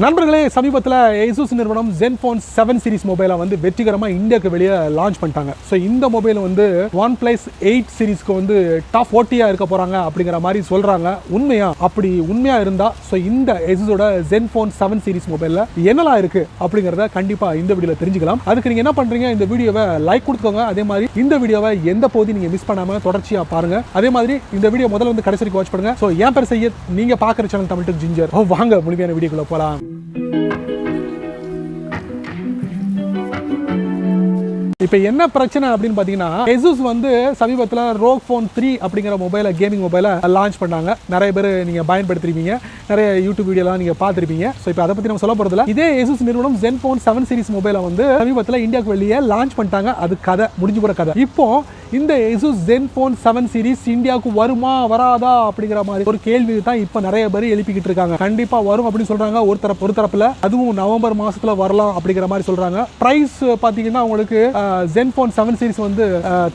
நண்பர்களே சமீபத்தில் Asus நிறுவனம் Zenfone 7 சீரிஸ் மொபைலை வந்து வெற்றிகரமாக இந்தியாவுக்கு வெளியே லான்ச் பண்ணிட்டாங்க. ஸோ இந்த மொபைல் வந்து OnePlus 8 சீரிஸ்க்கு வந்து டாப் 40 இருக்க போகிறாங்க அப்படிங்கிற மாதிரி சொல்கிறாங்க. உண்மையா? அப்படி உண்மையாக இருந்தால் ஸோ இந்த Asusோட Zenfone 7 சீரிஸ் மொபைலில் என்னெல்லாம் இருக்குது அப்படிங்கிறத கண்டிப்பாக இந்த வீடியோவில் தெரிஞ்சுக்கலாம். அதுக்கு நீங்கள் என்ன பண்ணுறீங்க, இந்த வீடியோவை லைக் கொடுத்துக்கோங்க. அதே மாதிரி இந்த வீடியோவை எந்த பகுதி நீங்கள் மிஸ் பண்ணாமல் தொடர்ச்சியாக பாருங்கள். அதே மாதிரி இந்த வீடியோ முதல்ல வந்து கடைசி வரைக்கும் வாட்ச் பண்ணுங்கள். ஸோ என் பேர் செய்ய நீங்கள் பார்க்குற சேனல் தமிழ் டெக் ஜிஞ்சர். வாங்க முழுமையான வீடியோக்குள்ளே போகலாம். இப்போ என்ன பிரச்சனை அப்படின்னு பார்த்தீங்கன்னா, Asus வந்து சமீபத்தில் ROG Phone 3 அப்படிங்கிற மொபைலை கேமிங் மொபைலை லான்ச் பண்ணாங்க. நிறைய பேர் நீங்கள் பயன்படுத்திருப்பீங்க, நிறைய யூடியூப் வீடியோலாம் நீங்கள் பார்த்துருப்பீங்க. ஸோ இப்போ அதை பற்றி நம்ம சொல்ல போகிறதில்ல. இதே Asus நிறுவனம் Zenfone 7 சீரிஸ் மொபைலை வந்து சமீபத்தில் இந்தியாவுக்கு வெளியே லான்ச் பண்ணிட்டாங்க. அது கதை முடிஞ்சு போகிற கதை. இப்போ இந்த Asus Zenfone 7 சீரிஸ் இந்தியாவுக்கு வருமா வராதா அப்படிங்கிற மாதிரி ஒரு கேள்வி தான் இப்போ நிறைய பேர் எழுப்பிக்கிட்டு இருக்காங்க. கண்டிப்பாக வரும் அப்படின்னு சொல்கிறாங்க ஒரு தரப்பில், அதுவும் நவம்பர் மாதத்தில் வரலாம் அப்படிங்கிற மாதிரி சொல்கிறாங்க. ப்ரைஸ் பார்த்தீங்கன்னா உங்களுக்கு Zenfone 7 சீரிஸ் வந்து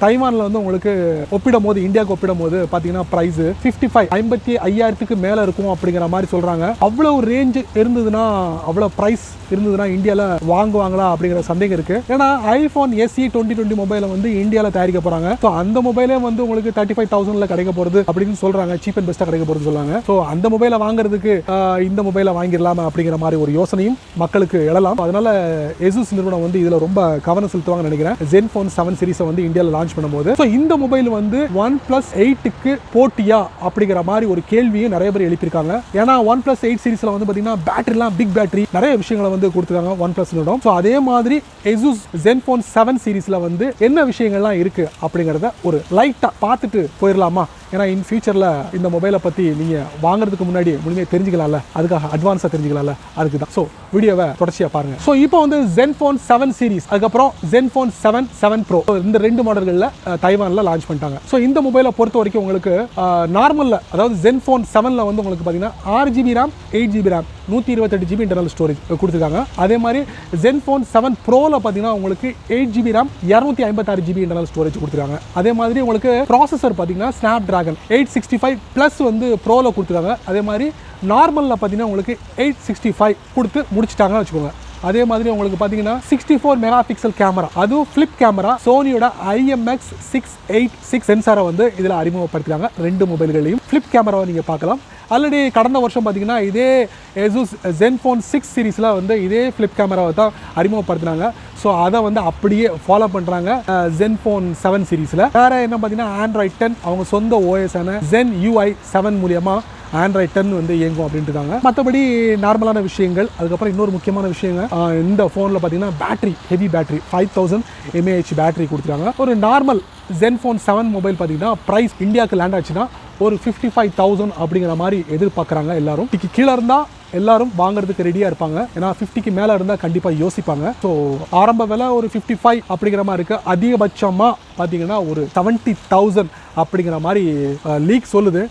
தைவானில் வந்து உங்களுக்கு ஒப்பிடும் போது இந்தியாவுக்கு ஒப்பிடும் போது பார்த்தீங்கன்னா ப்ரைஸ் 55,000க்கு மேலே இருக்கும் அப்படிங்கிற மாதிரி சொல்கிறாங்க. அவ்வளோ ரேஞ்ச் இருந்ததுன்னா, அவ்வளோ ப்ரைஸ் இருந்ததுன்னா இந்தியாவில் வாங்குவாங்களா அப்படிங்கிற சந்தேகம் இருக்குது. ஏன்னா iPhone SE 2020 மொபைலை வந்து இந்தியாவில் தயாரிக்க போகிறாங்க. ஸோ அந்த மொபைலே வந்து உங்களுக்கு 35,000ல கிடைக்க போகிறது அப்படின்னு சொல்கிறாங்க. சீப் அண்ட் பெஸ்ட்டாக கிடைக்க போகிறது சொல்கிறாங்க. ஸோ அந்த மொபைலை வாங்குறதுக்கு இந்த மொபைலை வாங்கிடலாமா அப்படிங்கிற மாதிரி ஒரு யோசனையும் மக்களுக்கு எழலாம். அதனால Asus நிறுவனம் வந்து இதில் ரொம்ப கவனம் செலுத்துவாங்கன்னு நினைக்கிறேன். Zenfone 7 சீரிஸை வந்து இந்தியாவில் லான்ச் பண்ணும்போது ஸோ இந்த மொபைல் வந்து OnePlus 8க்கு போட்டியா அப்படிங்கிற மாதிரி ஒரு கேள்வியும் நிறைய பேர் எழுப்பியிருக்காங்க. ஏன்னா OnePlus 8 சீரிஸில் வந்து பார்த்தீங்கன்னா பேட்டரிலாம் பிக் பேட்டரி நிறைய விஷயங்களை வந்து கொடுத்துருக்காங்க OnePlus நிறுவனம். ஸோ அதே மாதிரி Asus Zenfone 7 சீரிஸில் வந்து என்ன விஷயங்கள்லாம் இருக்கு அப்படிங்கிறத ஒரு லைட்டாக பார்த்துட்டு போயிடலாமா? ஏன்னா இன் ஃபியூச்சரில் இந்த மொபைலை பற்றி நீங்கள் வாங்குறதுக்கு முன்னாடி முழுமையாக தெரிஞ்சுக்கலாம்ல, அதுக்காக அட்வான்ஸாக தெரிஞ்சுக்கலாம்ல, அதுக்கு தான். ஸோ வீடியோவை தொடர்ச்சியாக பாருங்கள். ஸோ இப்போ வந்து Zenfone 7 சீரிஸ், அதுக்கப்புறம் Zenfone 7 Pro இந்த ரெண்டு மாடல்களில் தைவானில் லான்ச் பண்ணிட்டாங்க. ஸோ இந்த மொபைலை பொறுத்த வரைக்கும் உங்களுக்கு நார்மலில், அதாவது Zenfone 7ல் வந்து உங்களுக்கு பார்த்தீங்கன்னா 6GB RAM 8GB RAM 128GB internal storage கொடுத்துருக்காங்க. அதே மாதிரி Zenfone 7 Proவில் பார்த்தீங்கன்னா உங்களுக்கு 8GB RAM 256GB internal storage கொடுத்துருக்காங்க. அதே மாதிரி உங்களுக்கு ப்ராசஸர் பார்த்தீங்கன்னா Snapdragon 865 ப்ளஸ் வந்து ப்ரோவில் கொடுத்துருக்காங்க. அதே மாதிரி நார்மலில் பார்த்தீங்கன்னா உங்களுக்கு 865 கொடுத்து முடிச்சிட்டாங்கன்னு வச்சுக்கோங்க. அதே மாதிரி உங்களுக்கு பார்த்தீங்கன்னா 64 மெகாபிக்சல் கேமரா, அதுவும் ஃபிளிப் கேமரா, சோனியோட IMX686 சென்சாரை வந்து இதில் அறிமுகப்படுத்துகிறாங்க. ரெண்டு மொபைல்களையும் ஃபிளிப் கேமராவை நீங்கள் பார்க்கலாம். ஆல்ரெடி கடந்த வருஷம் பார்த்தீங்கன்னா இதே Asus Zenfone 6 சீரிஸில் வந்து இதே ஃபிளிப் கேமராவை தான் அறிமுகப்படுத்தினாங்க. ஸோ அதை வந்து அப்படியே ஃபாலோ பண்ணுறாங்க Zenfone 7 சீரிஸில். வேறு என்ன பார்த்தீங்கன்னா Android 10 அவங்க சொந்த OS-ஆன Zen UI 7 மூலியமாக Android 10 வந்து இயங்கும் அப்படின்ட்டு இருக்காங்க. மற்றபடி நார்மலான விஷயங்கள். அதுக்கப்புறம் இன்னொரு முக்கியமான விஷயங்கள், இந்த ஃபோனில் பார்த்தீங்கன்னா battery, heavy battery 5000 mAh battery கொடுத்துருக்காங்க. ஒரு நார்மல் Zenfone 7 மொபைல் பார்த்தீங்கன்னா ப்ரைஸ் இந்தியாவுக்கு லேண்ட் ஆச்சுன்னா ஒரு 55,000 அப்படிங்கிற மாதிரி எதிர்பார்க்குறாங்க எல்லாரும். இதுக்கு கீழே இருந்தால் எல்லாரும் வாங்குறதுக்கு ரெடியாக இருப்பாங்க. ஏன்னா 50க்கு மேலே இருந்தால் கண்டிப்பாக யோசிப்பாங்க. ஸோ ஆரம்ப விலை ஒரு 55 அப்படிங்கிற மாதிரி இருக்குது. அதிகபட்சமாக பார்த்தீங்கன்னா ஒரு 70,000 அப்படிங்கிற மாதிரி லீக் சொல்லுது.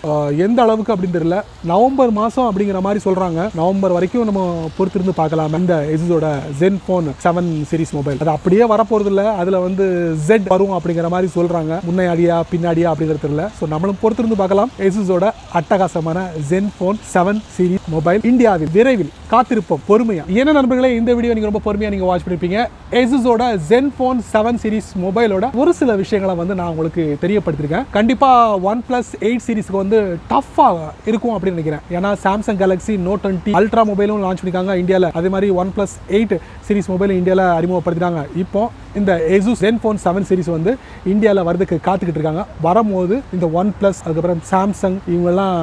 எந்த அளவுக்கு அப்படின்னு தெரியல. நவம்பர் மாதம் அப்படிங்கிற மாதிரி சொல்கிறாங்க. நவம்பர் வரைக்கும் நம்ம பொறுத்திருந்து பார்க்கலாம் இந்த Asusோட Zenfone 7 சீரிஸ் மொபைல். அது அப்படியே வரப்போகிறது இல்லை. அதில் வந்து Z வரும் அப்படிங்கிற மாதிரி சொல்கிறாங்க. முன்னாடியா பின்னாடியா அப்படிங்கிறது தெரியல. ஸோ நம்மளும் பொறுத்திருந்து பார்க்கலாம். Asusோட அட்டகாசமான Zenfone 7 சீரிஸ் மொபைல் இந்தியாவில் விரைவில் காத்திருப்போம் பொறுமையா. என்ன நண்பர்களே, இந்த வீடியோ நீங்கள் ரொம்ப பொறுமையாக நீங்கள் வாட்ச் பண்ணிருப்பீங்க. Asusோட Zenfone 7 சீரிஸ் மொபைலோட ஒரு சில விஷயங்களை வந்து நான் உங்களுக்கு தெரியப்படுத்திருக்கேன். கண்டிப்பாக OnePlus 8 சீரிஸ்க்கு வந்து டஃப்பாக இருக்கும் அப்படின்னு நினைக்கிறேன். ஏன்னா Samsung Galaxy Note 20 அல்ட்ரா மொபைலும் லான்ச் பண்ணியிருக்காங்க இந்தியாவில். அதே மாதிரி OnePlus 8 சீரிஸ் மொபைலும் இந்தியாவில் அறிமுகப்படுத்தினாங்க. இப்போ இந்த Asus Zenfone 7 சீரிஸ் வந்து இந்தியாவில் வரதுக்கு காத்துக்கிட்டு இருக்காங்க. வரும்போது இந்த OnePlus அதுக்கப்புறம் Samsung இவங்கெல்லாம்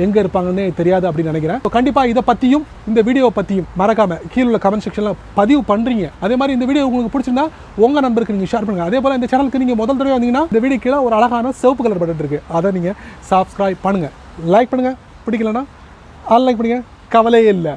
எங்கே இருப்பாங்கன்னு தெரியாது அப்படின்னு நினைக்கிறேன். கண்டிப்பாக இதை பற்றியும் இந்த வீடியோவை பற்றியும் மறக்காமல் கீழே உள்ள கமெண்ட் செக்ஷனில் பதிவு பண்ணுறீங்க. அதே மாதிரி இந்த வீடியோ உங்களுக்கு பிடிச்சிருந்தா உங்கள் நண்பருக்கு நீங்கள் ஷேர் பண்ணுங்கள். அதே போல் இந்த சேனலுக்கு நீங்கள் முதல் தடவை வந்தீங்கன்னா இந்த வீடியோ கீழே ஒரு அழகான சிவப்பு கலர் பட்டன் இருக்குது. அதை நீங்கள் சப்ஸ்கிரைப் பண்ணுங்கள், லைக் பண்ணுங்கள். பிடிக்கலன்னா அன்லைக் பண்ணுங்கள், கவலையே இல்லை.